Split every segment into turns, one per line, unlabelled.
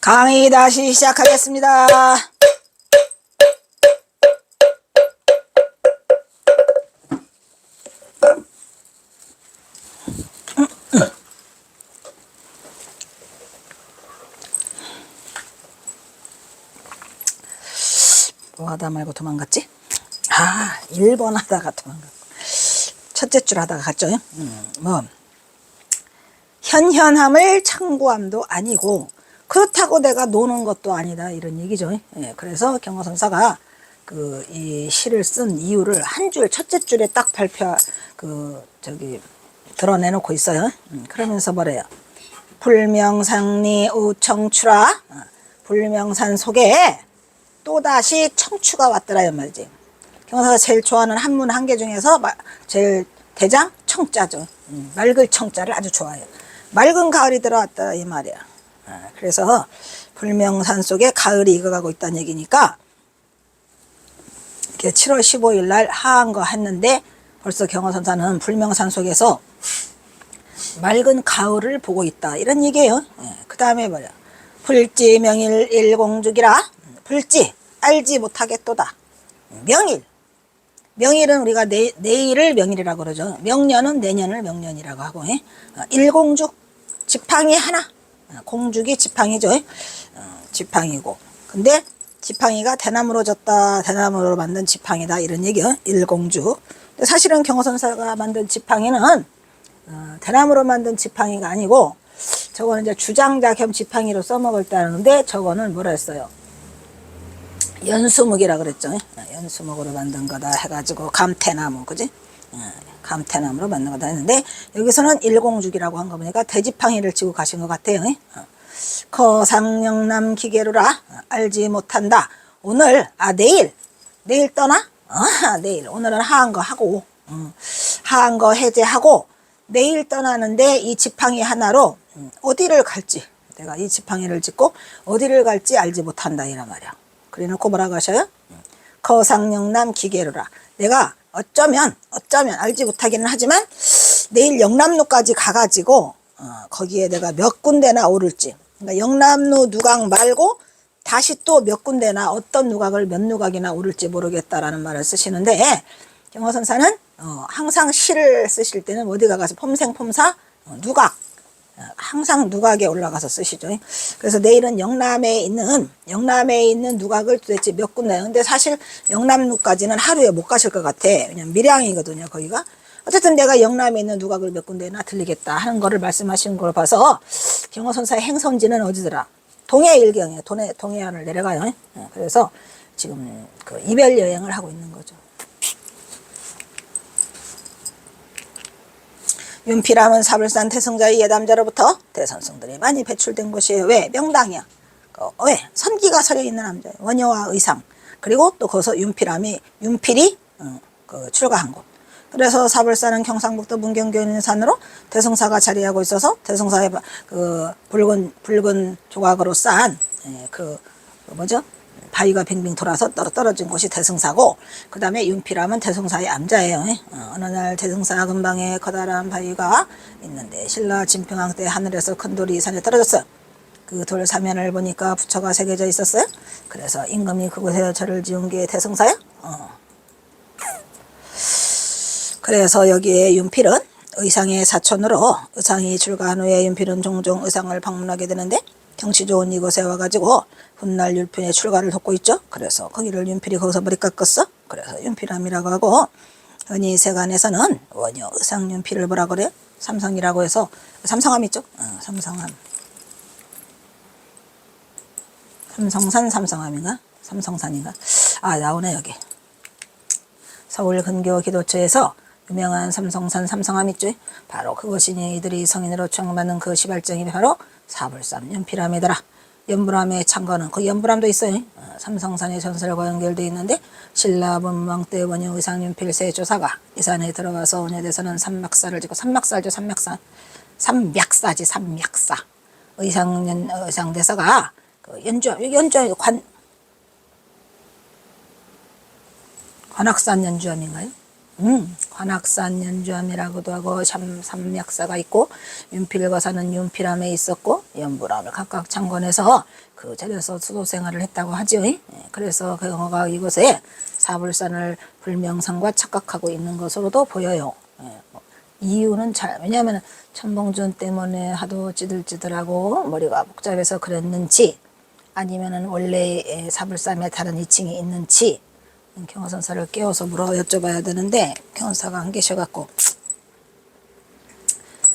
강의 다시 시작하겠습니다. 뭐 하다 말고 도망갔지? 1번 하다가 도망갔고 첫째 줄 하다가 갔죠. 현현함을 청구함도 아니고 그렇다고 내가 노는 것도 아니다 이런 얘기죠. 그래서 경화선사가 이 시를 쓴 이유를 한 줄 첫째 줄에 딱 드러내놓고 있어요. 그러면서 뭐래요? 불명산리 우청추라. 불명산 속에 또다시 청추가 왔더라 이 말이지. 경화선사가 제일 좋아하는 한문 한 개 중에서 제일 대장 청자죠. 맑을 청자를 아주 좋아해요. 맑은 가을이 들어왔다 이 말이야. 그래서 불명산 속에 가을이 익어가고 있다는 얘기니까 7월 15일 날 하한 거 했는데 벌써 경화선사는 불명산 속에서 맑은 가을을 보고 있다 이런 얘기예요. 그 다음에 뭐야? 불지 명일 일공죽이라. 불지 알지 못하겠도다. 명일은 우리가 내일을 명일이라고 그러죠. 명년은 내년을 명년이라고 하고, 일공죽 지팡이 하나. 공죽이 지팡이죠. 지팡이고. 근데 지팡이가 대나무로 졌다. 대나무로 만든 지팡이다. 이런 얘기요. 일공죽. 근데 사실은 경화선사가 만든 지팡이는 대나무로 만든 지팡이가 아니고 저거는 이제 주장자 겸 지팡이로 써먹을 때 하는데 저거는 뭐라 했어요? 연수목이라 그랬죠. 연수목으로 만든 거다 해가지고 감태나무, 그지? 감태나무로 만든 거다 했는데 여기서는 일공죽이라고 한 거 보니까 대지팡이를 지고 가신 것 같아요. 거상영남 기계루라. 알지 못한다. 오늘 내일 떠나? 내일 오늘은 하한 거 하고 하한 거 해제하고 내일 떠나는데 이 지팡이 하나로 어디를 갈지 내가 이 지팡이를 짚고 어디를 갈지 알지 못한다 이란 말이야. 그래놓고 뭐라고 하셔요? 거상영남 기계루라. 내가 어쩌면 알지 못하기는 하지만 내일 영남로까지 가가지고 거기에 내가 몇 군데나 오를지, 그러니까 영남로 누각 말고 다시 또 몇 군데나 어떤 누각을 몇 누각이나 오를지 모르겠다라는 말을 쓰시는데 경화선사는 항상 시를 쓰실 때는 어디 가서 폼생폼사 누각, 항상 누각에 올라가서 쓰시죠. 그래서 내일은 영남에 있는 누각을 도대체 몇 군데. 근데 사실 영남루까지는 하루에 못 가실 것 같아. 그냥 밀양이거든요, 거기가. 어쨌든 내가 영남에 있는 누각을 몇 군데나 들리겠다 하는 거를 말씀하시는 걸 봐서 경화선사의 행선지는 어디더라? 동해일경이에요. 동해안을 내려가요. 그래서 지금 이별 여행을 하고 있는 거죠. 윤필함은 사불산 태승자의 예담자로부터 대선승들이 많이 배출된 곳이에요. 왜? 명당이야. 왜? 선기가 서려 있는 남자예요. 원효와 의상. 그리고 또 거기서 윤필이 출가한 곳. 그래서 사불산은 경상북도 문경교인 산으로 대성사가 자리하고 있어서 대성사의 붉은 조각으로 쌓은 바위가 빙빙 돌아서 떨어진 곳이 대성사고, 그 다음에 윤필함은 대성사의 암자예요. 어느 날 대성사 근방에 커다란 바위가 있는데 신라 진평왕 때 하늘에서 큰 돌이 산에 떨어졌어요. 그 돌 사면을 보니까 부처가 새겨져 있었어요. 그래서 임금이 그곳에 절을 지은 게 대성사예요. 그래서 여기에 윤필은 의상의 사촌으로 의상이 출가한 후에 윤필은 종종 의상을 방문하게 되는데 경치 좋은 이곳에 와가지고 훗날 윤필의 출가를 돕고 있죠. 그래서 거기를 윤필이 거기서 머리 깎았어. 그래서 윤필함이라고 하고, 흔히 세간에서는 원효 의상 윤필을 뭐라 그래요? 삼성이라고 해서 삼성함 있죠. 삼성함. 삼성산 삼성함인가? 삼성산인가? 나오네 여기. 서울 근교 기도처에서 유명한 삼성산 삼성함 있죠. 바로 그것이니 이들이 성인으로 청받는 그 시발정이 바로 사불산 윤필함이더라. 연불함의 창거는 그 연불함도 있어요. 삼성산의 전설과 연결되어 있는데 신라 문왕 때 원효 의상 윤필 세조사가 이 산에 들어와서 원효대사는 삼막사를 짓고, 삼막사죠. 삼맥사지. 삼맥사. 의상대사가 관악산 연주함인가요? 관악산 연주암이라고도 하고 삼약사가 있고 윤필거사는 윤필암에 있었고 연불암을 각각 창건해서 그 자리에서 수도 생활을 했다고 하죠. 그래서 경어가 이곳에 사불산을 불명산과 착각하고 있는 것으로도 보여요. 이유는 왜냐하면 천봉준 때문에 하도 찌들찌들하고 머리가 복잡해서 그랬는지 아니면은 원래 사불산에 다른 이칭이 있는지 경허선사를 깨워서 물어 여쭤봐야 되는데 경허사가 안 계셔갖고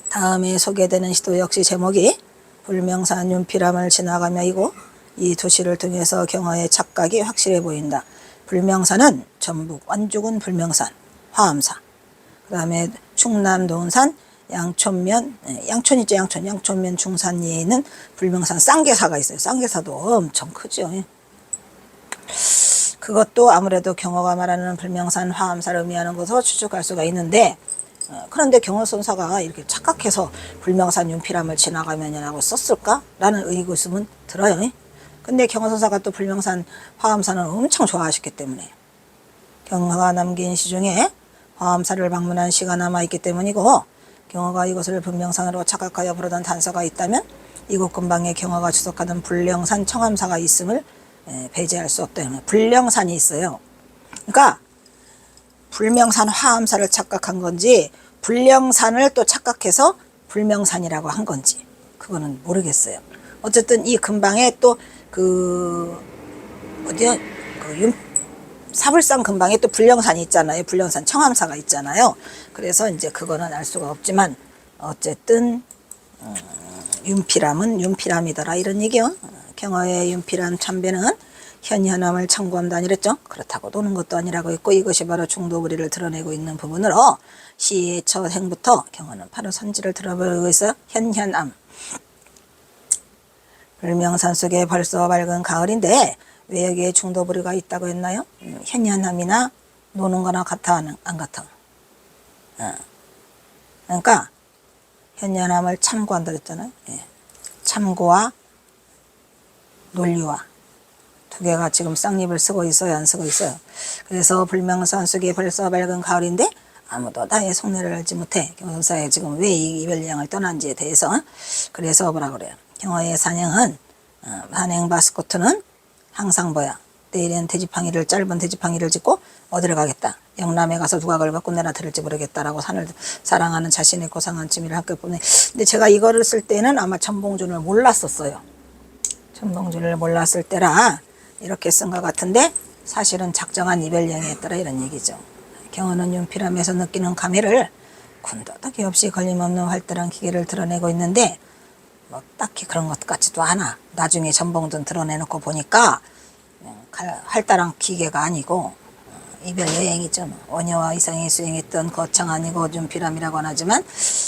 다음에 소개되는 시도 역시 제목이 불명산 윤필암을 지나가며 이고 이 도시를 통해서 경허의 착각이 확실해 보인다. 불명산은 전북 완주군 불명산 화암사, 그 다음에 충남 논산 양촌면, 양촌 있죠. 양촌면 중산리에 있는 불명산 쌍계사가 있어요. 쌍계사도 엄청 크죠. 그것도 아무래도 경어가 말하는 불명산 화암사를 의미하는 것으로 추측할 수가 있는데, 그런데 경어선사가 이렇게 착각해서 불명산 윤필암을 지나가면이라고 썼을까? 라는 의구심은 들어요. 근데 경어선사가 또 불명산 화암사는 엄청 좋아하셨기 때문에 경어가 남긴 시 중에 화암사를 방문한 시가 남아있기 때문이고, 경어가 이곳을 불명산으로 착각하여 부르던 단서가 있다면 이곳 근방에 경어가 주석하던 불령산 청암사가 있음을 배제할 수 없다. 불령산이 있어요. 그러니까 불명산 화암사를 착각한 건지 불령산을 또 착각해서 불명산이라고 한 건지 그거는 모르겠어요. 어쨌든 이 근방에 또 어디야? 사불산 근방에 또 불령산이 있잖아요. 불령산 청암사가 있잖아요. 그래서 이제 그거는 알 수가 없지만 어쨌든 윤필암은 윤필암이더라 이런 얘기요. 경어의 윤필암 참배는 현현암을 참고한다 이랬죠. 그렇다고 노는 것도 아니라고 했고, 이것이 바로 중도부리를 드러내고 있는 부분으로 시의 첫 행부터 경어는 바로 선지를 들어보고 있어요. 현현암. 불명산 속에 벌써 밝은 가을인데 왜 여기에 중도부리가 있다고 했나요? 현현암이나 노는 거나 같아 안 같아? 그러니까 현현암을 참고한다 그랬잖아요. 참고와 논리와 두 개가 지금 쌍립을 쓰고 있어요, 안 쓰고 있어요? 그래서 불명산 속에 벌써 밝은 가을인데 아무도 나의 속내를 알지 못해. 경선사에 지금 왜 이 이별여행을 떠난지에 대해서. 그래서 뭐라 그래요? 경어의 산행은 산행 바스코트는 항상 뭐야? 내일은 돼지팡이를 짧은 돼지팡이를 짚고 어디를 가겠다. 영남에 가서 누가 그걸 갖고 내나 들을지 모르겠다라고 산을 사랑하는 자신의 고상한 취미를 함께 보내. 근데 제가 이거를 쓸 때는 아마 천봉준을 몰랐었어요. 천봉준을 몰랐을 때라 이렇게 쓴 것 같은데 사실은 작정한 이별여행이었더라 이런 얘기죠. 경어는 윤필암에서 느끼는 감회를 군더더기 없이 걸림없는 활달한 기계를 드러내고 있는데 뭐 딱히 그런 것 같지도 않아. 나중에 전봉준 드러내놓고 보니까 활달한 기계가 아니고 이별여행이죠. 원효와 이상이 수행했던 거창한 이곳 윤필암이라고 하지만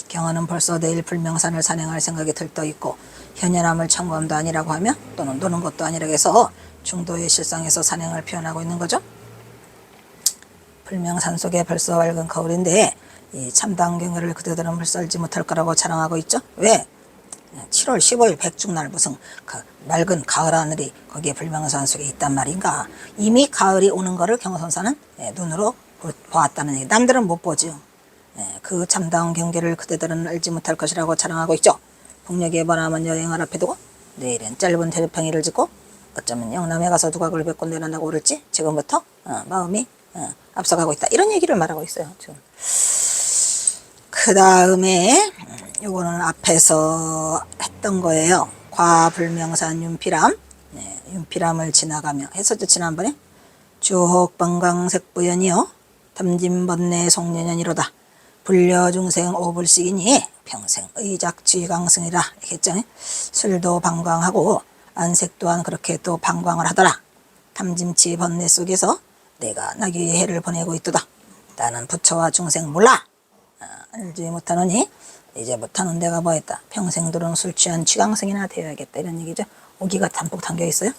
경어는 벌써 내일 불명산을 산행할 생각이 들떠있고 현현암을 참고함도 아니라고 하며 또는 노는 것도 아니라고 해서 중도의 실상에서 산행을 표현하고 있는 거죠. 불명산 속에 벌써 밝은 가을인데 이 참다운 경계를 그대들은 물살지 못할 거라고 자랑하고 있죠. 왜? 7월 15일 백중날 무슨 맑은 가을 하늘이 거기에 불명산 속에 있단 말인가. 이미 가을이 오는 거를 경어선사는 눈으로 보았다는 얘기. 남들은 못 보죠. 그 참다운 경계를 그대들은 알지 못할 것이라고 자랑하고 있죠. 북녘에 번화한 여행을 앞에 두고 내일은 짧은 대평이를 짓고 어쩌면 영남에 가서 누각을 뵙고 내려나고 오를지 지금부터 마음이 앞서가고 있다. 이런 얘기를 말하고 있어요. 지금. 그 다음에 요거는 앞에서 했던 거예요. 과불명산 윤필암. 윤필암을 지나가며 했었죠 지난번에. 주옥방광색 부연이요 담진번뇌 송년연이로다. 불려중생 오불식이니 평생 의작쥐강승이라 했죠. 술도 방광하고 안색 또한 그렇게 또 방광을 하더라. 담짐치 번뇌 속에서 내가 나귀의 해를 보내고 있도다. 나는 부처와 중생 몰라. 알지 못하느니 이제부터는 내가 뭐했다. 평생도록 술 취한 취강승이나 되어야겠다. 이런 얘기죠. 오기가 담뿍 담겨 있어요.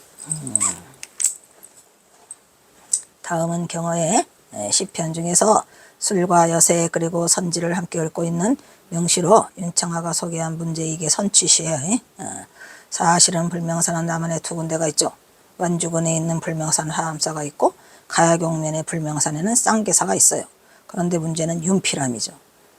다음은 경어의 시편 중에서 술과 여세 그리고 선지를 함께 읊고 있는 명시로 윤창하가 소개한 문제이게 선취시에요. 사실은 불명산은 남한에 두 군데가 있죠. 완주군에 있는 불명산 하암사가 있고 가야경면의 불명산에는 쌍계사가 있어요. 그런데 문제는 윤필암이죠.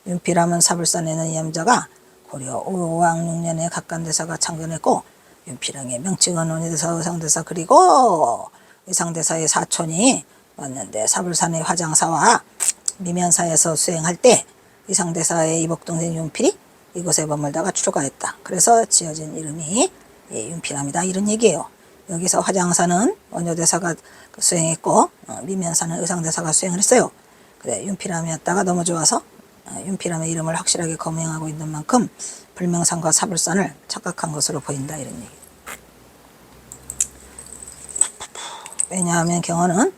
윤필암은 사불산에 있는 염자가 고려 5왕 6년에 각간대사가 창건했고 윤필암의 명칭은 원희대사 의상대사 그리고 의상대사의 사촌이 왔는데 사불산의 화장사와 미면사에서 수행할 때 의상대사의 이복동생 윤필이 이곳에 머물다가 출가했다. 그래서 지어진 이름이 윤필암이다 이런 얘기예요. 여기서 화장사는 원효대사가 수행했고 미면사는 의상대사가 수행을 했어요. 그래 윤필암이었다가 너무 좋아서 윤필암의 이름을 확실하게 거명하고 있는 만큼 불명산과 사불산을 착각한 것으로 보인다 이런 얘기. 왜냐하면 경어는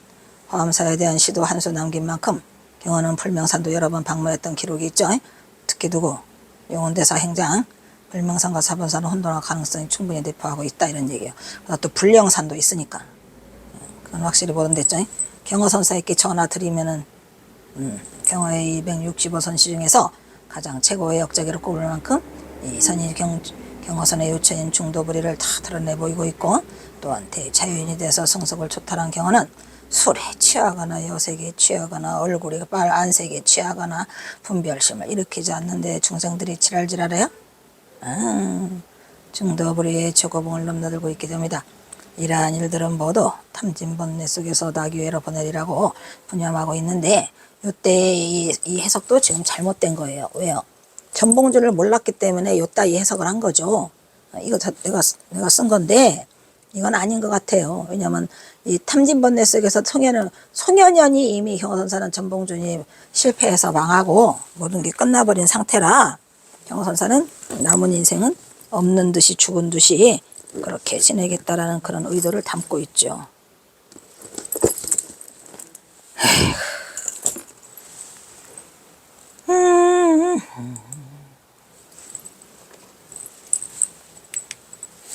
화엄사에 대한 시도 한 수 남긴 만큼 경어는 불명산도 여러 번 방문했던 기록이 있죠. 특히 누구 용원대사 행장 불명산과 사불산은 혼돈할 가능성이 충분히 대표하고 있다 이런 얘기예요. 또 불령산도 있으니까 그건 확실히 보존됐죠. 경어선사에게 전화 드리면은 경어의 265선시 중에서 가장 최고의 역작으로 꼽을 만큼 이 선이 경어선의 요체인 중도부리를 다 드러내 보이고 있고 또한 대자유인이 돼서 성석을 초탈한 경어는 술에 취하거나 여색에 취하거나 얼굴이 빨안색에 취하거나 분별심을 일으키지 않는데 중생들이 지랄지랄해요? 중도부리의 최고봉을 넘나들고 있게 됩니다. 이러한 일들은 모두 탐진번뇌 속에서 나기회로 보내리라고 분념하고 있는데 이때 이 해석도 지금 잘못된 거예요. 왜요? 전봉주를 몰랐기 때문에 요따 이 해석을 한 거죠. 이거 내가 쓴 건데 이건 아닌 것 같아요. 왜냐하면 이 탐진번뇌 속에서 송현연이 이미 경어선사는 전봉준이 실패해서 망하고 모든 게 끝나버린 상태라 경어선사는 남은 인생은 없는 듯이 죽은 듯이 그렇게 지내겠다라는 그런 의도를 담고 있죠.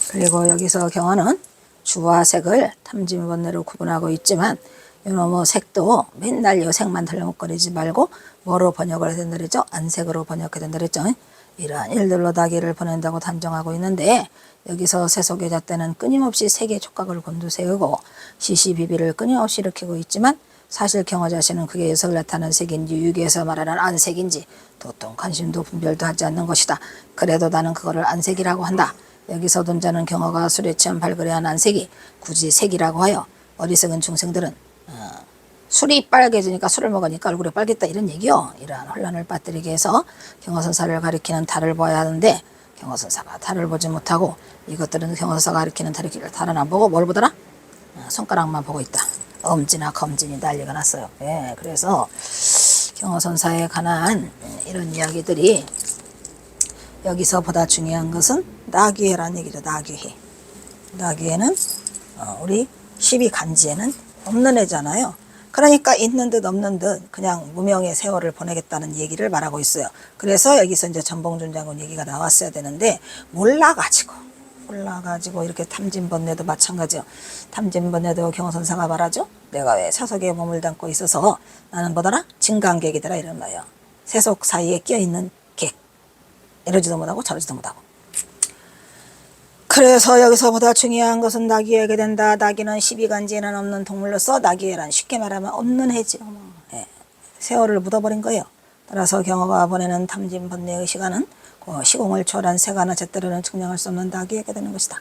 그리고 여기서 경어는 주와 색을 탐진번뇌로 구분하고 있지만 이놈의 색도 맨날 요 색만 덜렁거리지 말고 뭐로 번역을 해야 된다 그랬죠? 안색으로 번역해야 된다 그랬죠? 이러한 일들로 나기를 보낸다고 단정하고 있는데 여기서 세속의 잣대는 끊임없이 색의 촉각을 곤두세우고 시시비비를 끊임없이 일으키고 있지만 사실 경어 자신은 그게 예석을 나타내는 색인지 유교에서 말하는 안색인지 도통 관심도 분별도 하지 않는 것이다. 그래도 나는 그거를 안색이라고 한다. 여기서 돈자는 경어가 술에 취한 발그레한 안색이 굳이 색이라고 하여 어리석은 중생들은 술이 빨개지니까 술을 먹으니까 얼굴이 빨겠다 이런 얘기요. 이러한 혼란을 빠뜨리게 해서 경어선사를 가리키는 달을 보아야 하는데 경어선사가 달을 보지 못하고 이것들은 경어선사가 가리키는 달을 안 보고 뭘 보더라? 손가락만 보고 있다. 엄지나 검진이 난리가 났어요. 예, 그래서 경어선사에 관한 이런 이야기들이 여기서 보다 중요한 것은 나귀해라는 얘기죠. 나귀해. 나귀해는 우리 12간지에는 없는 애잖아요. 그러니까 있는 듯 없는 듯 그냥 무명의 세월을 보내겠다는 얘기를 말하고 있어요. 그래서 여기서 이제 전봉준 장군 얘기가 나왔어야 되는데 몰라가지고 이렇게 탐진번뇌도 마찬가지요. 탐진번뇌도 경어선사가 말하죠. 내가 왜 세속에 몸을 담고 있어서 나는 뭐더라? 진강객이더라 이런 말이에요. 세속 사이에 끼어있는 객. 이러지도 못하고 저러지도 못하고. 그래서 여기서보다 중요한 것은 나귀에게 된다. 나귀는 12간지에는 없는 동물로서 나귀에란 쉽게 말하면 없는 해죠. 예. 세월을 묻어버린 거예요. 따라서 경어가 보내는 탐진번뇌의 시간은 그 시공을 초월한 세가나 제때로는 증명할 수 없는 나귀에게 되는 것이다.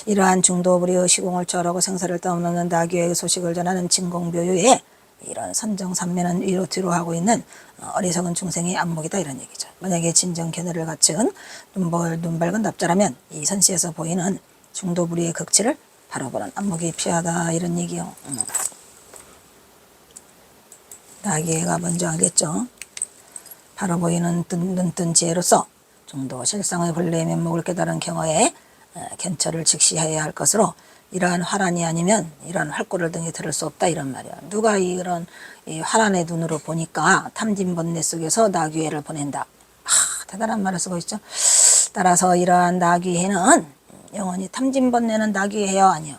이러한 중도부리의 시공을 초월하고 생사를 떠넘는 나귀의 소식을 전하는 진공묘유에 이런 선정산면은 위로 뒤로 하고 있는 어리석은 중생의 안목이다 이런 얘기죠. 만약에 진정 견해를 갖춘 눈 밝은 납자라면 이 선시에서 보이는 중도부리의 극치를 바라보는 안목이 필요하다 이런 얘기요. 나귀가 먼저 하겠죠. 바로 보이는 눈뜬 지혜로서 중도 실상의 본래의 면목을 깨달은 경어에 견처를 직시해야 할 것으로 이러한 화란이 아니면 이러한 활구를 등에 들을 수 없다 이런 말이야. 누가 이런 화란의 눈으로 보니까 탐진번뇌 속에서 나귀해를 보낸다. 대단한 말을 쓰고 있죠. 따라서 이러한 나귀해는 영원히 탐진번뇌는 나귀해요 아니요.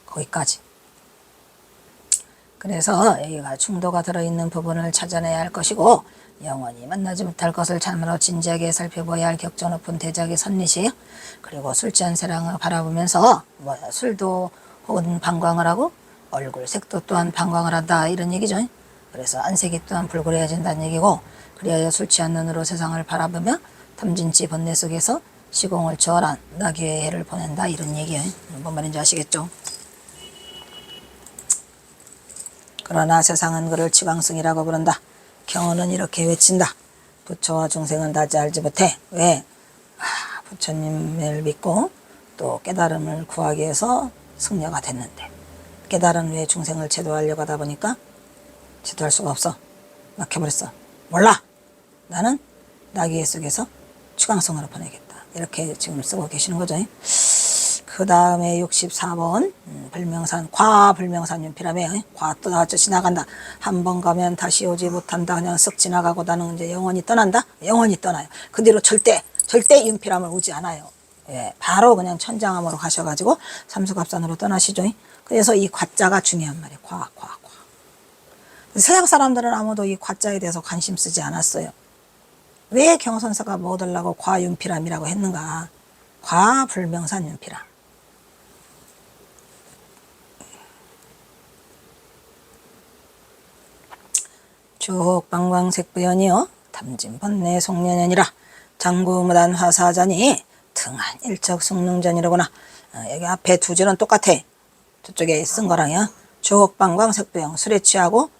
거기까지. 그래서 여기가 중도가 들어있는 부분을 찾아내야 할 것이고 영원히 만나지 못할 것을 참으로 진지하게 살펴봐야 할 격조 높은 대작의 선릿이에요. 그리고 술 취한 세랑을 바라보면서 술도 혹은 방광을 하고 얼굴 색도 또한 방광을 한다 이런 얘기죠. 그래서 안색이 또한 불그레해진다는 얘기고, 그리하여 술 취한 눈으로 세상을 바라보며 탐진치 번뇌 속에서 시공을 초월한 나귀의 해를 보낸다 이런 얘기예요. 뭔 말인지 아시겠죠? 그러나 세상은 그를 치광승이라고 부른다. 경어는 이렇게 외친다. 부처와 중생은 다지 알지 못해. 왜? 부처님을 믿고 또 깨달음을 구하기 위해서 승려가 됐는데, 깨달은 후에 중생을 제도하려고 하다 보니까 제도할 수가 없어. 막혀버렸어. 몰라. 나는 나귀의 속에서 추광성으로 보내겠다. 이렇게 지금 쓰고 계시는 거죠. 그 다음에 64번 불명산, 과불명산 윤피라며. 과 또 나왔죠. 지나간다. 한 번 가면 다시 오지 못한다. 그냥 쓱 지나가고 나는 이제 영원히 떠난다. 영원히 떠나요. 그 뒤로 절대 윤피람을 오지 않아요. 예, 바로 그냥 천장암으로 가셔가지고 삼수갑산으로 떠나시죠. 그래서 이 과자가 중요한 말이에요. 과. 서양 사람들은 아무도 이 과자에 대해서 관심 쓰지 않았어요. 왜 경선사가 뭐 얻으려고 과윤피람이라고 했는가? 과불명산 윤피람. 주옥방광색부연이여 탐진번뇌 송년연이라 장구무단 화사자니 등한 일척숙능전이로구나. 여기 앞에 두 줄은 똑같아. 저쪽에 쓴 거랑요. 주옥방광색부연, 술에 취하고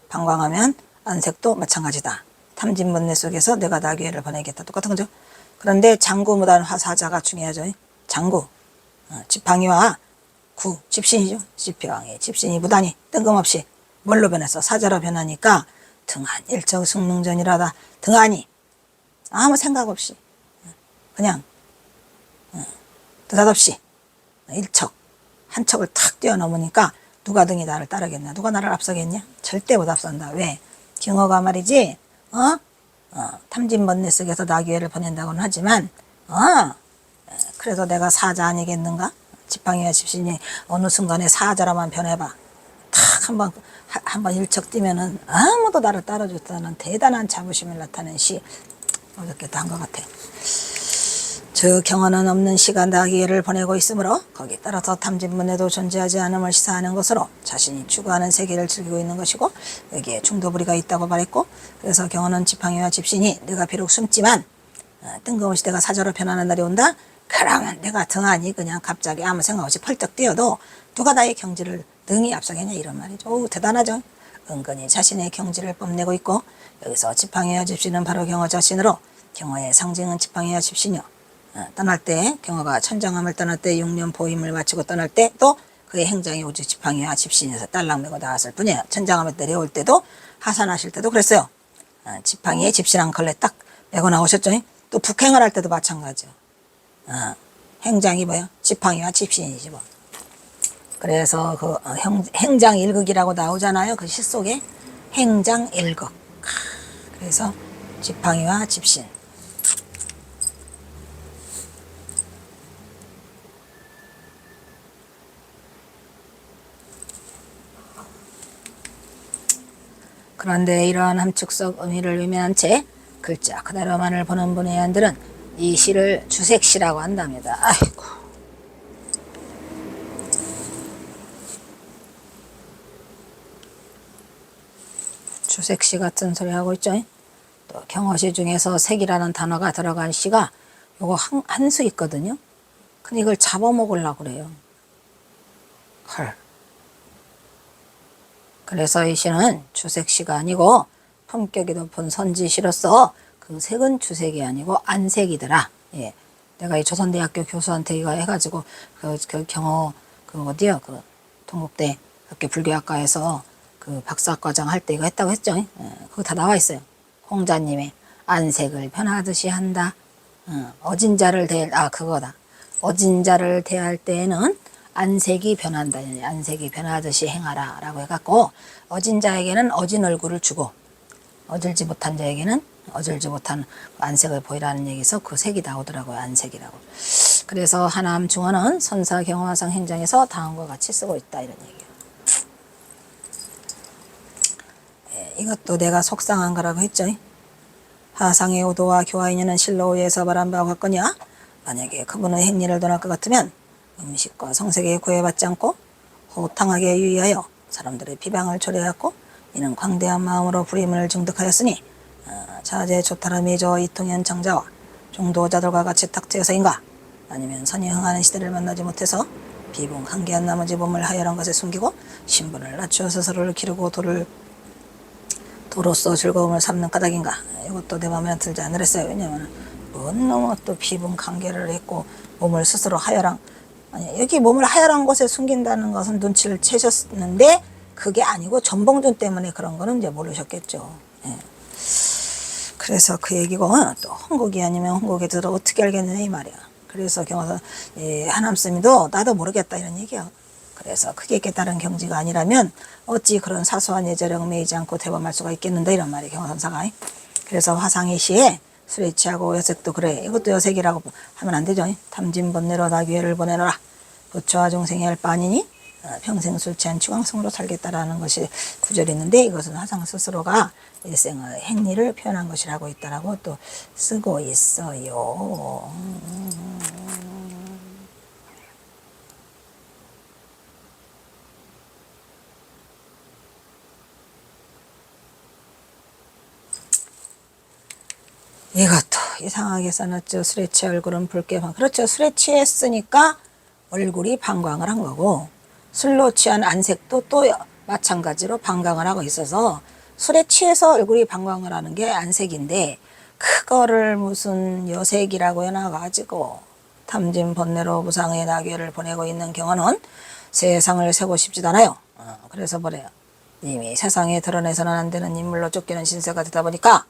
방광하면 안색도 마찬가지다. 탐진번뇌 속에서 내가 나귀를 보내겠다. 똑같은 거죠. 그런데 장구무단 화사자가 중요하죠. 장구, 지팡이와 구, 집신이죠. 지팡이, 집신이 무단히 뜬금없이 뭘로 변해서 사자로 변하니까 등한 일척숙능전이라다. 등한이 아무 생각 없이 그냥 느닷없이 한 척을 탁 뛰어넘으니까 누가 등이 나를 따르겠냐? 누가 나를 앞서겠냐? 절대 못 앞선다. 왜? 경어가 말이지, 탐진번뇌 속에서 나귀를 보낸다고는 하지만, 그래서 내가 사자 아니겠는가? 지팡이와 집신이 어느 순간에 사자로만 변해봐. 탁 한번 일척 뛰면은 아무도 나를 따라줬다는 대단한 자부심을 나타낸 시, 어저께도 한 것 같아. 저 경어는 없는 시가 나귀를 보내고 있으므로 거기에 따라서 탐진번뇌도 존재하지 않음을 시사하는 것으로 자신이 추구하는 세계를 즐기고 있는 것이고, 여기에 중도부리가 있다고 말했고, 그래서 경어는 지팡이와 집신이 내가 비록 숨지만 뜬금없이 내가 사자로 변하는 날이 온다. 그러면 내가 등하니 그냥 갑자기 아무 생각 없이 펄쩍 뛰어도 누가 나의 경지를 등이 앞서겠냐 이런 말이죠. 오, 대단하죠. 은근히 자신의 경지를 뽐내고 있고, 여기서 지팡이와 집신은 바로 경어 자신으로, 경어의 상징은 지팡이와 집신이요. 떠날 때, 경어가 천장암을 떠날 때 6년 보임을 마치고 떠날 때 또 그의 행장이 오직 지팡이와 집신에서 딸랑 메고 나왔을 뿐이에요. 천장암을 내려올 때도, 하산하실 때도 그랬어요. 지팡이에 집신 한 컬레 딱 메고 나오셨죠. 또 북행을 할 때도 마찬가지죠. 행장이 뭐예요? 지팡이와 집신이지 뭐. 그래서 그 행장 일극이라고 나오잖아요. 그 시 속에 행장 일극. 그래서 지팡이와 집신. 그런데 이러한 함축적 의미를 의미한 채 글자 그대로만을 보는 분의 안들은 이 시를 주색시라고 한답니다. 아이고. 주색시 같은 소리 하고 있죠. 또 경어시 중에서 색이라는 단어가 들어간 시가 요거 한 수 있거든요. 근데 이걸 잡아먹으려고 그래요. 헐. 그래서 이 시는 주색시가 아니고 품격이 높은 선지시로서 그 색은 주색이 아니고 안색이더라. 예. 내가 이 조선대학교 교수한테 이거 해가지고 그 경어 어디요? 그 동국대 학교 불교학과에서 그 박사과정 할 때 이거 했다고 했죠. 예. 그거 다 나와 있어요. 홍자님의 안색을 변하듯이 한다. 어진자를 그거다. 어진자를 대할 때에는 안색이 변한다. 안색이 변하듯이 행하라 라고 해갖고, 어진 자에게는 어진 얼굴을 주고 어질지 못한 자에게는 어질지 못한 안색을 보이라는 얘기에서 그 색이 나오더라고요. 안색이라고. 그래서 하남 중어는 선사 경화상 행장에서 다음과 같이 쓰고 있다 이런 얘기예요. 예, 이것도 내가 속상한 거라고 했죠. 하상의 오도와 교화인연은 실로에서 말한 바와 같거니와, 만약에 그분의 행리를 떠날 것 같으면 음식과 성색에 구애받지 않고 호탕하게 유의하여 사람들의 비방을 초래하였고 이는 광대한 마음으로 불임을 증득하였으니 자제 조타람이 저 이통현 장자와 중도자들과 같이 탁트여서인가 아니면 선이 흥하는 시대를 만나지 못해서 비분 한계한 나머지 몸을 하열한 것에 숨기고 신분을 낮추어 스스로를 기르고 도로서 즐거움을 삼는 까닭인가. 이것도 내 마음에 들지 않으랬어요. 왜냐하면 뭔 놈은 또 비분 관계를 했고 몸을 스스로 하열한, 아니 여기 몸을 하열한 곳에 숨긴다는 것은 눈치를 채셨는데 그게 아니고 전봉준 때문에 그런 거는 이제 모르셨겠죠. 예. 그래서 그 얘기고 또 홍국이 아니면 홍국에 들어 어떻게 알겠느냐 이 말이야. 그래서 경화선 하남스님도 나도 모르겠다 이런 얘기야. 그래서 크게 깨달은 경지가 아니라면 어찌 그런 사소한 예절에 매이지 않고 대범할 수가 있겠는데 이런 말이 경화선사가. 그래서 화상의 시에 술에 취하고 여색도 그래. 이것도 여색이라고 하면 안 되죠. 탐진번뇌로 나귀회를 보내노라. 부처와 중생이 할 바 아니니 평생 술 취한 추광성으로 살겠다라는 것이 구절이 있는데 이것은 화상 스스로가 일생의 행리를 표현한 것이라고 있다라고 또 쓰고 있어요. 이것도 이상하게 써놨죠. 술에 취해 얼굴은 붉게 그렇죠. 술에 취했으니까 얼굴이 방광을 한 거고 술로 취한 안색도 또 마찬가지로 방광을 하고 있어서 술에 취해서 얼굴이 방광을 하는 게 안색인데 그거를 무슨 여색이라고 해놔가지고 탐진번뇌로 무상의 나귀를 보내고 있는 경우는 세상을 세고 싶지도 않아요. 그래서 뭐래요. 이미 세상에 드러내서는 안 되는 인물로 쫓기는 신세가 되다 보니까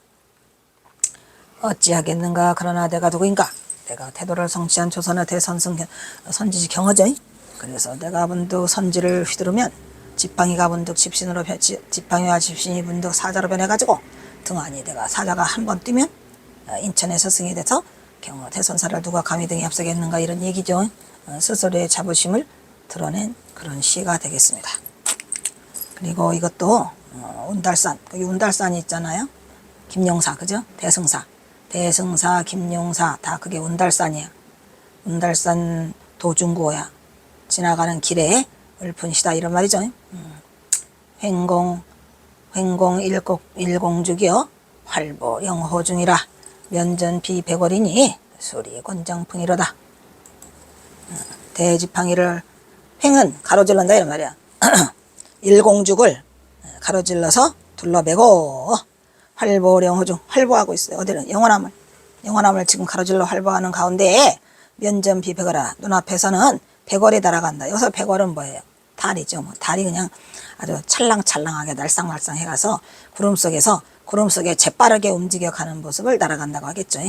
어찌하겠는가. 그러나 내가 누구인가. 내가 태도를 성취한 조선의 선지지 경허죠. 그래서 내가 문득 선지를 휘두르면 지팡이가 문득 집신으로 지팡이와 집신이 문득 사자로 변해가지고 등한히 내가 사자가 한 번 뛰면 인천에 스승이 돼서 경허 대선사를 누가 감히 등에 앞서겠는가 이런 얘기죠. 스스로의 자부심을 드러낸 그런 시가 되겠습니다. 그리고 이것도 운달산, 거기 운달산이 있잖아요. 김용사, 그죠? 대승사, 김용사 다 그게 운달산이야. 운달산 도중고야. 지나가는 길에 읊은 시다 이런 말이죠. 횡공 일공죽이여 활보 영호중이라 면전 비백월이니 수리 권장풍이로다. 대지팡이를 횡은 가로질른다 이런 말이야. 일공죽을 가로질러서 둘러매고 활보령호중 활보하고 있어요. 어디는 영원함을 지금 가로질러 활보하는 가운데 면전 비백월아 눈앞에서는 백월이 날아간다. 여기서 백월은 뭐예요? 달이죠. 뭐 달이 그냥 아주 찰랑찰랑하게 날쌍날쌍 해가서 구름 속에 재빠르게 움직여가는 모습을 날아간다고 하겠죠.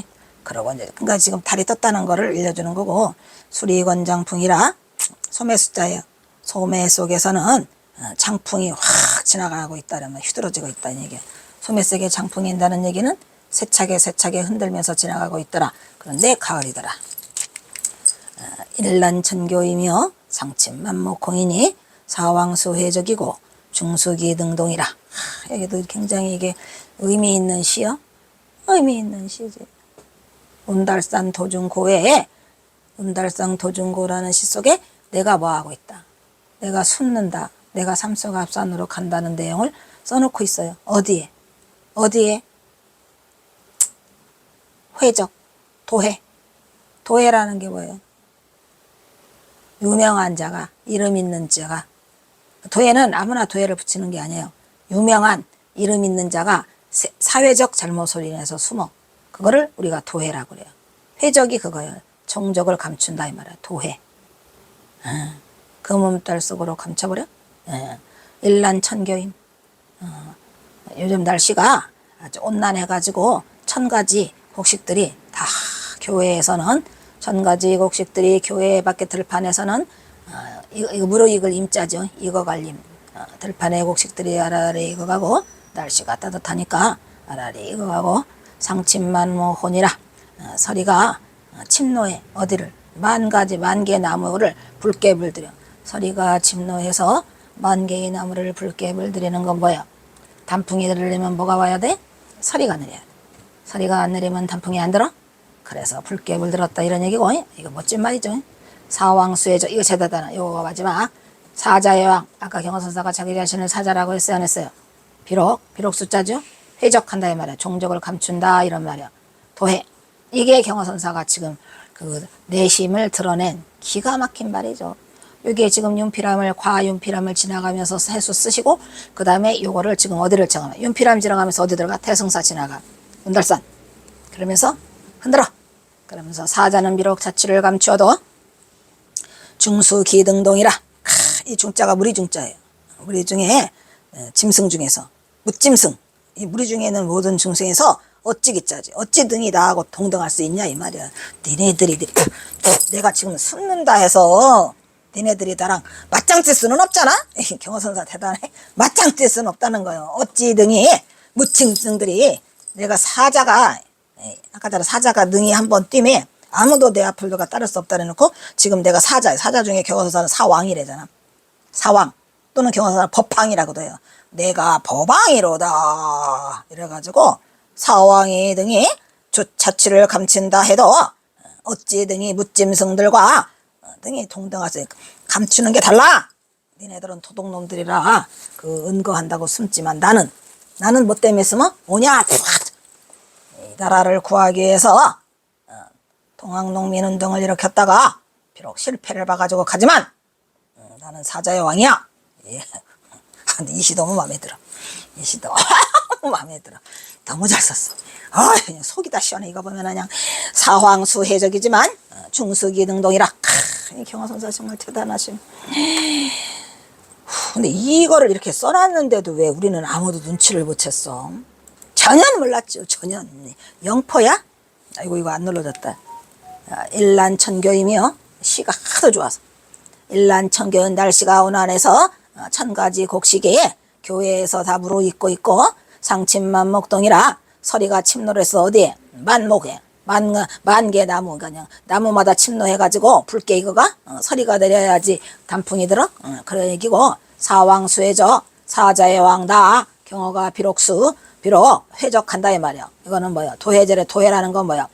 그러고 이제 그러니까 지금 달이 떴다는 거를 알려주는 거고 수리권장풍이라 소매 숫자예요. 소매 속에서는 장풍이 확 지나가고 있다라면 휘두러지고 있다는 얘기예요. 소매 속에 장풍이 있다는 얘기는 세차게 흔들면서 지나가고 있더라. 그런데 가을이더라. 일란천교이며 상침만목공이니 사왕수회적이고 중수기등동이라. 여기도 굉장히 이게 의미 있는 시요. 의미 있는 시지. 운달산 도중고에 운달산 도중고라는 시 속에 내가 뭐하고 있다. 내가 숨는다. 내가 삼수갑산으로 간다는 내용을 써놓고 있어요. 어디에? 회적, 도해라는 게 뭐예요? 유명한 자가, 이름 있는 자가. 도해는 아무나 도해를 붙이는 게 아니에요. 유명한 이름 있는 자가 사회적 잘못을 인해서 숨어. 그거를 우리가 도해라고 그래요. 회적이 그거예요. 종적을 감춘다 이 말이야. 도해. 그 몸딸 속으로 감춰버려. 일란천교임. 요즘 날씨가 아주 온난해가지고 1000가지 곡식들이 다 교회에서는 1000가지 곡식들이 교회 밖에 들판에서는 이거 무르익을 임자죠. 익어갈 임. 들판에 곡식들이 아라리 익어가고 날씨가 따뜻하니까 아라리 익어가고 상침만모혼이라 서리가 침노해 어디를 만 개의 나무를 붉게 물들여. 서리가 침노해서 10,000개의 나무를 붉게 물들이는 건 뭐야? 단풍이 내리려면 뭐가 와야 돼? 서리가 내려야 돼. 서리가 안 내리면 단풍이 안 들어? 그래서 붉게 물들었다 이런 얘기고 이거 멋진 말이죠. 사왕수의 이거 제대다. 요거 마지막 사자의 왕. 아까 경허선사가 자기 자신을 사자라고 했어요, 안 했어요? 비록 숫자죠. 회적한다 이 말이야. 종족을 감춘다 이런 말이야. 도회. 이게 경허선사가 지금 그 내심을 드러낸 기가 막힌 말이죠. 이게 지금 윤피람을 과윤피람을 지나가면서 해수 쓰시고 그 다음에 요거를 지금 어디를 정하면 윤피람 지나가면서 어디 들어가? 태승사 지나가. 운달산. 그러면서 흔들어. 그러면서 사자는 비록 자취를 감추어도 중수기등동이라. 이 중자가 무리 중자예요. 무리 중에 짐승 중에서 묻짐승. 이 무리 중에 있는 모든 중생에서 어찌 기자지 어찌 등이 나하고 동등할 수 있냐 이 말이야. 니네들이 내가 지금 숨는다 해서 니네들이 나랑 맞짱 뜰 수는 없잖아. 경허선사 대단해. 맞짱 뜰 수는 없다는 거예요. 어찌 등이 무짐승들이 내가 사자가 아까 전에 사자가 능이 한번 뛰면 아무도 내 앞을 누가 따를 수 없다 해놓고 지금 내가 사자 중에 경허선사는 사왕이래잖아. 사왕 또는 경허선사는 법왕이라고도 해요. 내가 법왕이로다 이래가지고 사왕이 등이 자취를 감춘다 해도 어찌 등이 무짐승들과 등이 동등할 수 있고 감추는 게 달라. 니네들은 도둑놈들이라 그 은거한다고 숨지만 나는 뭐 때문에 숨어? 오냐? 이 나라를 구하기 위해서 동학농민운동을 일으켰다가 비록 실패를 봐가지고 가지만 나는 사자의 왕이야. 예. 근데 이 시 너무 마음에 들어. 이 시 너무 마음에 들어. 너무 잘 썼어. 그냥 속이 다 시원해. 이거 보면 그냥 사황수해적이지만 중수기등동이라. 이 경허선사 정말 대단하심. 근데 이거를 이렇게 써놨는데도 왜 우리는 아무도 눈치를 못 챘어? 전혀 몰랐죠. 전혀. 영포야? 아이고 이거 안 눌러졌다. 일란천교이며 시가 하도 좋아서 일란천교는 날씨가 온난해서 천가지 곡식에 교회에서 답으로 입고 있고 상침만목동이라 서리가 침노해서 어디에? 만목에 만개 나무 그냥 나무마다 침노해가지고 붉게 이거가 서리가 내려야지 단풍이 들어. 그런 얘기고 사왕수해적 사자의 왕다 경허가 비록 회적한다 이 말이야. 이거는 뭐야? 도해절의 도해라는 건 뭐야?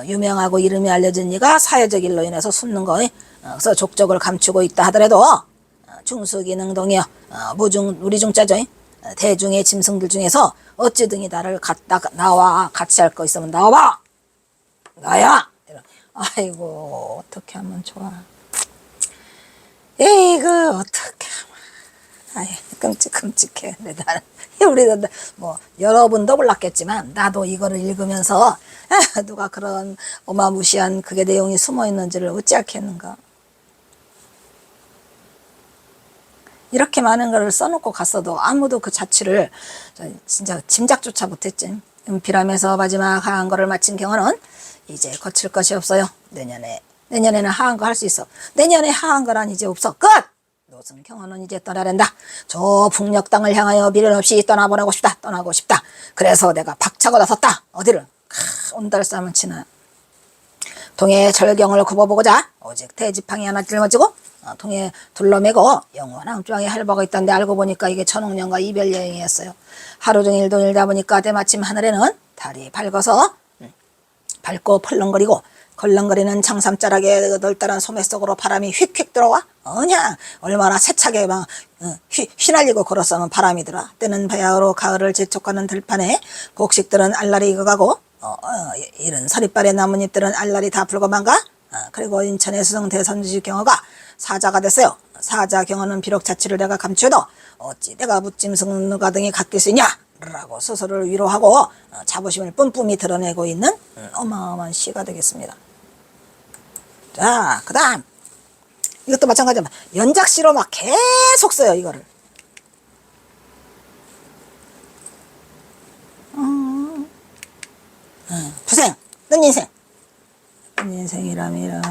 유명하고 이름이 알려진 이가 사회적 일로 인해서 숨는 거. 그래서 족적을 감추고 있다 하더라도 중수기능동이여 우리 중자죠. 대중의 짐승들 중에서 어찌 등이 나를 나와 같이 할 거 있으면 나와봐. 나야. 아이고 어떻게 하면 좋아. 에이그 어떻게 하면. 끔찍해. 근데 나는 우리도 뭐 여러분도 몰랐겠지만 나도 이거를 읽으면서 누가 그런 어마무시한 그게 내용이 숨어 있는지를 어찌 알겠는가. 이렇게 많은 걸 써놓고 갔어도 아무도 그 자취를 진짜 짐작조차 못했지. 은필함에서 마지막 하한 거를 마친 경우는 이제 거칠 것이 없어요. 내년에는 하한 거 할 수 있어. 내년에 하한 거란 이제 없어. 끝! 노승 경호는 이제 떠나랜다. 저 북녘 땅을 향하여 미련 없이 떠나고 싶다. 그래서 내가 박차고 나섰다. 어디를? 온달쌈을 치나. 동해 절경을 굽어보고자 오직 대지팡이 하나 짊어지고 동해 둘러매고 영원한 쫙에 할바가 있던데 알고 보니까 이게 천옥년과 이별 여행이었어요. 하루 종일 돌다 보니까 때마침 하늘에는 달이 밝고 펄렁거리고 걸렁거리는 장삼자락에 널따란 소매 속으로 바람이 휙휙 들어와. 얼마나 세차게 막 휘날리고 걸었으면 바람이 들어. 때는 바야흐로 가을을 재촉하는 들판에 곡식들은 알날이 익어가고 이른 서리발의 나뭇잎들은 알날이 다 불고만가. 그리고 인천의 수성 대선지식 경허가 사자가 됐어요. 사자 경허는 비록 자취를 내가 감추어도 어찌 내가 무짐승 누가 등이 갖길 수 있냐 라고 스스로를 위로하고 자부심을 뿜뿜이 드러내고 있는 어마어마한 시가 되겠습니다. 자, 그 다음 이것도 마찬가지로 연작시로 막 계속 써요. 이거를 부생, 뜬인생이라며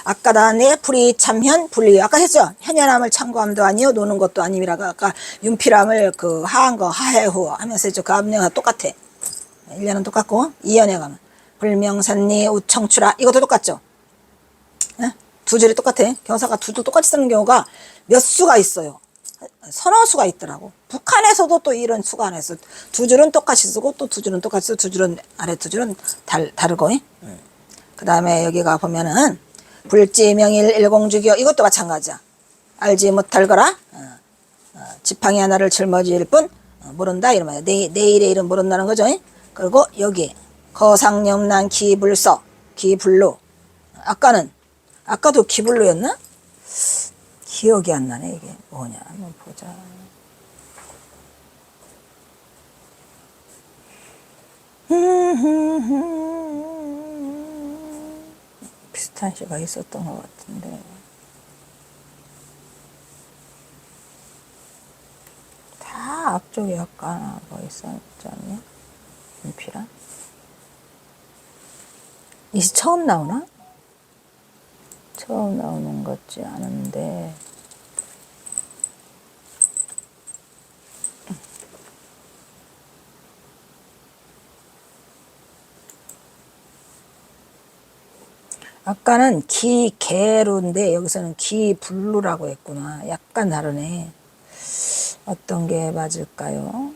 아까 다네 불이 참현 불리 아까 했죠. 현현함을 참고함도 아니요 노는 것도 아님이라고 아까 윤필함을 그 하한 거 하해후 하면서 했죠. 그 앞내가 똑같아. 1년은 똑같고 2년에 가면 불명산리 우청추라 이것도 똑같죠. 두 줄이 똑같아. 경사가 두 줄 똑같이 쓰는 경우가 몇 수가 있어요. 서너 수가 있더라고. 북한에서도 또 이런 수가 하나 있어. 두 줄은 똑같이 쓰고 또 두 줄은 똑같이 쓰고 두 줄은 아래 두 줄은 다르고. 그 다음에 여기가 보면은 불지명일 일공주기요 이것도 마찬가지야. 알지 못할 거라. 지팡이 하나를 짊어질 뿐 모른다 이러면 내일의 일은 모른다는 거죠. 그리고 여기 거상염난 기불서 기불로 아까도 기불로였나? 기억이 안 나네. 이게 뭐냐 한번 보자. 비슷한 시가 있었던 것 같은데 다 앞쪽에 약간 뭐 있었지 않냐? 연필아? 이 시 처음 나오나? 처음 나오는 것 같지 않은데 아까는 기계루인데 여기서는 기불루라고 했구나. 약간 다르네. 어떤 게 맞을까요?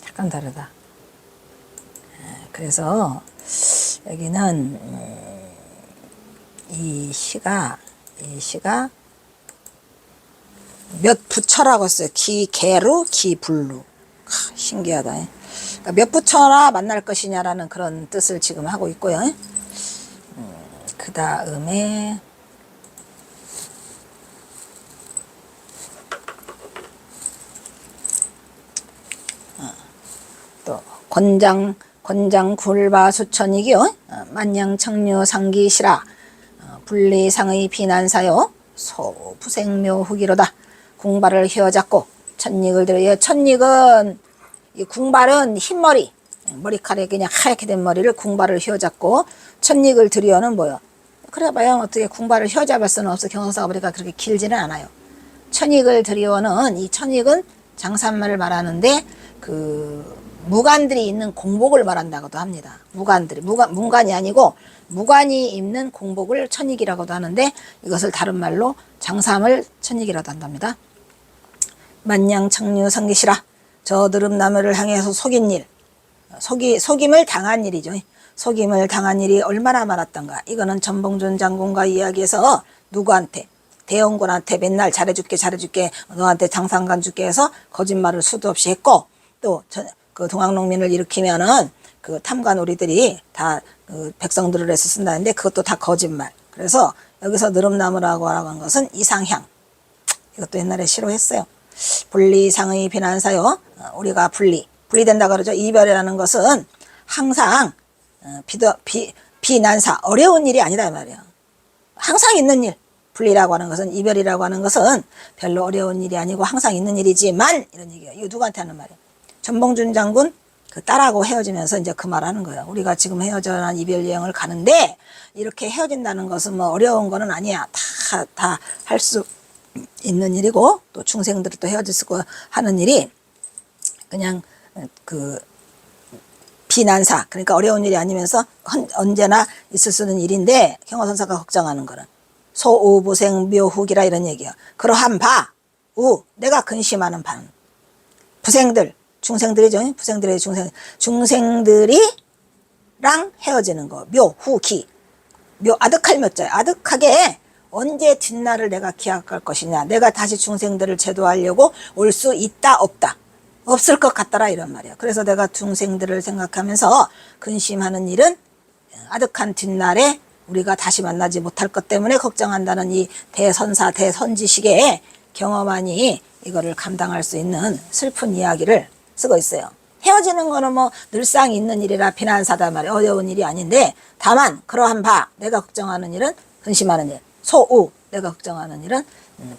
약간 다르다. 그래서 여기는 이 시가 몇 부처라고 했어요. 기계루, 기불루. 신기하다. 그러니까 몇 부처라 만날 것이냐라는 그런 뜻을 지금 하고 있고요. 그 다음에 또 권장 굴바 수천이기요. 만냥청류 상기시라 분리상의 비난사요 소부생묘 후기로다. 궁발을 휘어잡고 천닉을 들여. 천닉은 이 궁발은 흰머리 머리카락이 그냥 하얗게 된 머리를 궁발을 휘어잡고 천닉을 들여는 뭐요? 그래봐야 어떻게 궁발을 휘어잡을 수는 없어. 경성사가 보니까 그렇게 길지는 않아요. 천익을 들여는 이 천익은 장산말을 말하는데 그 무관들이 있는 공복을 말한다고도 합니다. 문관이 아니고 무관이 입는 공복을 천익이라고도 하는데 이것을 다른 말로 장삼을 천익이라고 한답니다. 만냥청류 상기시라 저 드름나무를 향해서 속인 일 속임을 당한 일이죠. 속임을 당한 일이 얼마나 많았던가. 이거는 전봉준 장군과 이야기해서 누구한테? 대원군한테 맨날 잘해줄게 너한테 장상간 줄게 해서 거짓말을 수도 없이 했고 또 그 동학농민을 일으키면은 그 탐관오리들이 다 그 백성들을 해서 쓴다는데 그것도 다 거짓말. 그래서 여기서 느릅나무라고 하는 것은 이상향. 이것도 옛날에 싫어했어요. 분리상의 비난사요. 우리가 분리된다 그러죠. 이별이라는 것은 항상 비난사 어려운 일이 아니다 이 말이에요. 항상 있는 일. 분리라고 하는 것은 이별이라고 하는 것은 별로 어려운 일이 아니고 항상 있는 일이지만 이런 얘기예요. 이거 누구한테 하는 말이에요? 전봉준 장군 그 딸하고 헤어지면서 이제 그 말하는 거예요. 우리가 지금 헤어져난 이별 여행을 가는데 이렇게 헤어진다는 것은 뭐 어려운 거는 아니야. 다 할 수 있는 일이고 또 중생들이 또 헤어질 수 하는 일이 그냥 그 비난사 그러니까 어려운 일이 아니면서 언제나 있을 수 있는 일인데 경호선사가 걱정하는 거는 소우부생 묘후기라 이런 얘기야. 그러한 내가 근심하는 바는 부생들 중생들이죠. 중생들이랑 헤어지는 거 묘후기 아득할 묘자야. 아득하게 언제 뒷날을 내가 기약할 것이냐. 내가 다시 중생들을 제도하려고 올 수 있다 없다. 없을 것 같더라 이런 말이야. 그래서 내가 중생들을 생각하면서 근심하는 일은 아득한 뒷날에 우리가 다시 만나지 못할 것 때문에 걱정한다는 이 대선사 대선지식의 경험하니 이거를 감당할 수 있는 슬픈 이야기를 쓰고 있어요. 헤어지는 거는 뭐 늘상 있는 일이라 비난사다 말이야. 어려운 일이 아닌데 다만 그러한 내가 걱정하는 일은 근심하는 일. 내가 걱정하는 일은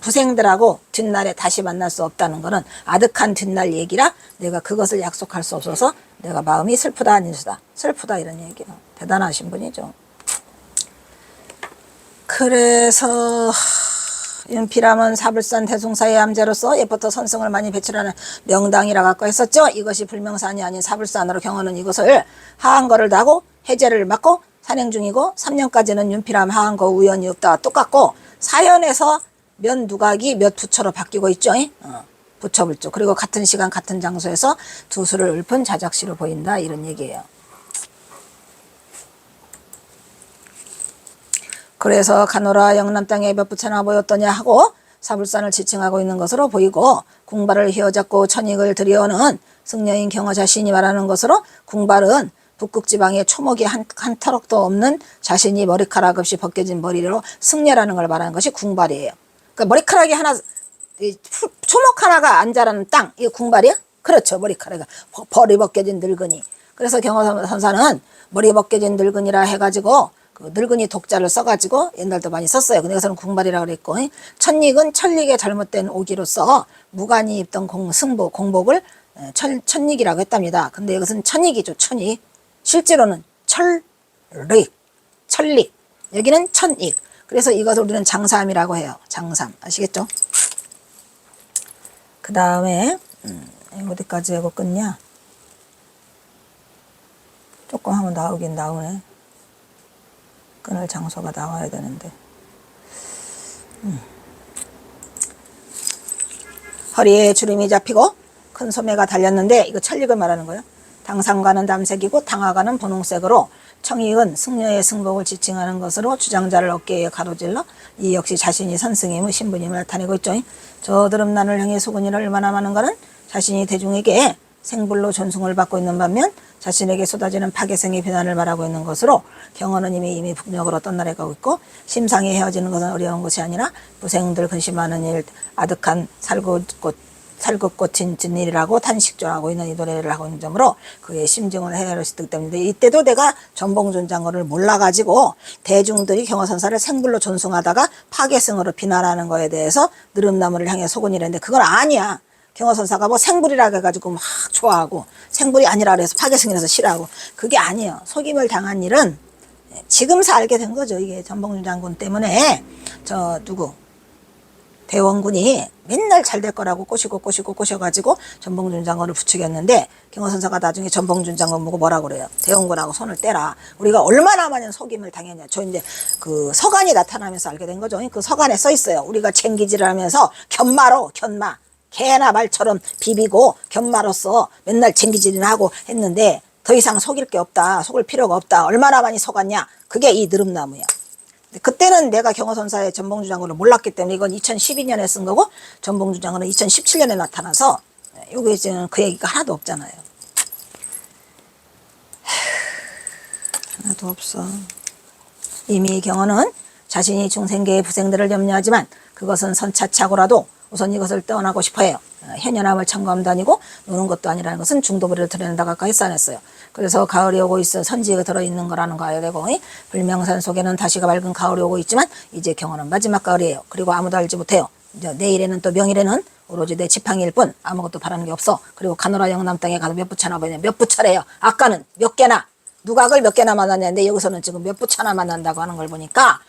부생들하고 뒷날에 다시 만날 수 없다는 거는 아득한 뒷날 얘기라 내가 그것을 약속할 수 없어서 내가 마음이 슬프다 아니수다. 슬프다 이런 얘기예요. 대단하신 분이죠. 그래서 윤필암은 사불산 대송사의 암제로서 예부터 선승을 많이 배출하는 명당이라 갖고 했었죠. 이것이 불명산이 아닌 사불산으로 경호는 이것을 하한거를 다고 해제를 맡고 산행 중이고 3년까지는 윤필암 하한거 우연이 없다 똑같고 사연에서 몇 누각이 몇 부처로 바뀌고 있죠. 부처불조. 그리고 같은 시간 같은 장소에서 두 수를 읊은 자작시로 보인다 이런 얘기예요. 그래서 가노라 영남 땅에 몇 부처나 보였더냐 하고 사불산을 지칭하고 있는 것으로 보이고 궁발을 휘어잡고 천익을 들여오는 승려인 경허 자신이 말하는 것으로 궁발은 북극지방에 초목이 한 터럭도 없는 자신이 머리카락 없이 벗겨진 머리로 승려라는 걸 말하는 것이 궁발이에요. 그러니까 머리카락이 하나, 초목 하나가 안 자라는 땅, 이게 궁발이야? 그렇죠. 머리카락이 벌이 벗겨진 늙은이. 그래서 경허선사는 머리 벗겨진 늙은이라 해가지고 그 늙은이 독자를 써가지고 옛날도 많이 썼어요. 근데 여기서는 궁발이라고 그랬고, 천익은 천릭의 잘못된 오기로서 무관이 입던 승복, 공복을 천익이라고 했답니다. 근데 여기서는 천익이죠. 천익. 실제로는 철릭, 천릭. 여기는 천익. 그래서 이것을 우리는 장삼이라고 해요. 장삼. 아시겠죠? 그 다음에 어디까지 하고 끝냐? 조금 하면 나오긴 나오네. 끊을 장소가 나와야 되는데. 허리에 주름이 잡히고 큰 소매가 달렸는데 이거 천릭을 말하는 거예요. 당상과는 담색이고 당하과는 분홍색으로 청익은 승려의 승복을 지칭하는 것으로 주장자를 어깨에 가로질러 이 역시 자신이 선승임의 신분임을 나타내고 있죠. 저 드름난을 향해 소근이를 얼마나 많은 가는 자신이 대중에게 생불로 존숭을 받고 있는 반면 자신에게 쏟아지는 파괴성의 비난을 말하고 있는 것으로 경허는 이미 북녘으로 떠나려 가고 있고 심상이 헤어지는 것은 어려운 것이 아니라 부생들 근심하는 일 아득한 살긋꽃인 진일이라고 탄식조하고 있는 이 노래를 하고 있는 점으로 그의 심증을 헤아릴 수 있기 때문에 이때도 내가 전봉준 장군을 몰라가지고 대중들이 경허선사를 생불로 존숭하다가 파괴성으로 비난하는 거에 대해서 느릅나무를 향해 소근이랬는데 그건 아니야. 경허선사가 뭐 생불이라고 해가지고 막 좋아하고 생불이 아니라 그래서 파괴성이라서 싫어하고 그게 아니에요. 속임을 당한 일은 지금서 알게 된 거죠. 이게 전봉준 장군 때문에 대원군이 맨날 잘 될 거라고 꼬셔가지고 전봉준 장군을 부추겼는데 경허선사가 나중에 전봉준 장군 보고 뭐라고 그래요? 대원군하고 손을 떼라. 우리가 얼마나 많은 속임을 당했냐. 저 이제 그 서간이 나타나면서 알게 된 거죠. 그 서간에 써 있어요. 우리가 쟁기질을 하면서 견마 개나 말처럼 비비고 견마로서 맨날 쟁기질이나 하고 했는데 더 이상 속일 게 없다. 속을 필요가 없다. 얼마나 많이 속았냐. 그게 이 느릅나무야. 그때는 내가 경허선사의 전봉준 장군을 몰랐기 때문에 이건 2012년에 쓴 거고 전봉준 장군은 2017년에 나타나서 여기 이제는 그 얘기가 하나도 없잖아요. 하나도 없어. 이미 경허는 자신이 중생계의 부생들을 염려하지만 그것은 선차차고라도 우선 이것을 떠나고 싶어해요. 현연함을 청구함도 아니고 노는 것도 아니라는 것은 중도부리를 드러낸다고 아까 했어냈어요. 그래서 가을이 오고 있어 선지가 들어있는 거라는 거 알아야 되고 불명산 속에는 다시가 밝은 가을이 오고 있지만 이제 경허는 마지막 가을이에요. 그리고 아무도 알지 못해요. 이제 내일에는 또 명일에는 오로지 내 지팡이일 뿐 아무것도 바라는 게 없어. 그리고 가노라 영남 땅에 가서 몇 부차나 보냐. 몇 부차래요. 아까는 몇 개나 누각을 몇 개나 만났는데 여기서는 지금 몇 부차나 만난다고 하는 걸 보니까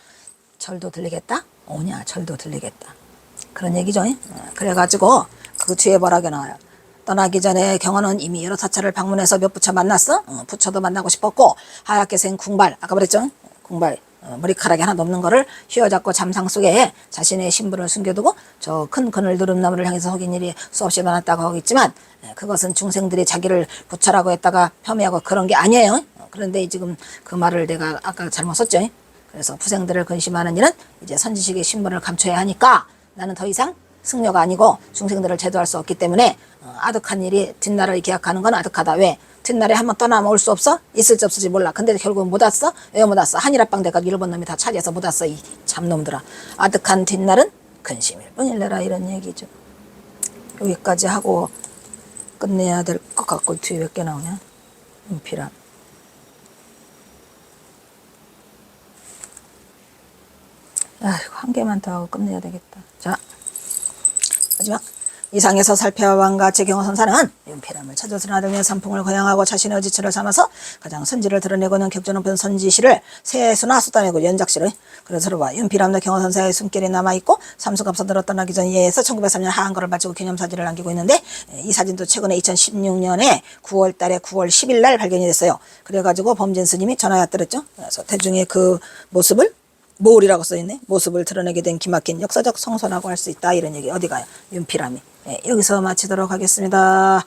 절도 들리겠다? 오냐 절도 들리겠다. 그런 얘기죠. 그래가지고 그 뒤에 뭐라고 나와요. 떠나기 전에 경허는 이미 여러 사찰을 방문해서 몇 부처 만났어. 부처도 만나고 싶었고 하얗게 생 궁발 아까 그랬죠. 궁발 머리카락이 하나도 없는 거를 휘어잡고 잠상 속에 자신의 신분을 숨겨두고 저 큰 그늘 느릅나무를 향해서 속인 일이 수없이 많았다고 하고 있지만 그것은 중생들이 자기를 부처라고 했다가 폄훼하고 그런 게 아니에요. 그런데 지금 그 말을 내가 아까 잘못 썼죠. 그래서 부생들을 근심하는 일은 이제 선지식의 신분을 감춰야 하니까 나는 더 이상 승려가 아니고 중생들을 제도할 수 없기 때문에 아득한 일이 뒷날을 기약하는 건 아득하다. 왜? 뒷날에 한번 떠나면 올 수 없어? 있을지 없을지 몰라. 근데 결국 못 왔어? 왜 못 왔어? 한일합방 돼가지고 일본 놈이 다 차지해서 못 왔어. 이 참놈들아. 아득한 뒷날은 근심일 뿐이래라 이런 얘기죠. 여기까지 하고 끝내야 될 것 같고 뒤에 몇 개 나오냐? 은필함. 아이고 한 개만 더 하고 끝내야 되겠다. 자 마지막 이상에서 살펴본 같이 경허선사는 윤필함을 찾아서 나들며 산풍을 거양하고 자신의 의지처를 삼아서 가장 선지를 드러내고는 격조 높은 선지시를 세수나 쏟아내고 연작시를 그래서 봐 윤필함도 경허선사의 숨결이 남아있고 삼수갑선으로 떠나기 전 예에서 1903년 하한거를 바치고 기념사진을 남기고 있는데 이 사진도 최근에 2016년에 9월 달에 9월 10일 날 발견이 됐어요. 그래가지고 범진 스님이 전화 왔더랬죠. 그래서 대중의 그 모습을 모을이라고 써있네. 모습을 드러내게 된 기막힌 역사적 성선하고 할 수 있다. 이런 얘기. 어디 가요? 윤필함이. 네, 여기서 마치도록 하겠습니다.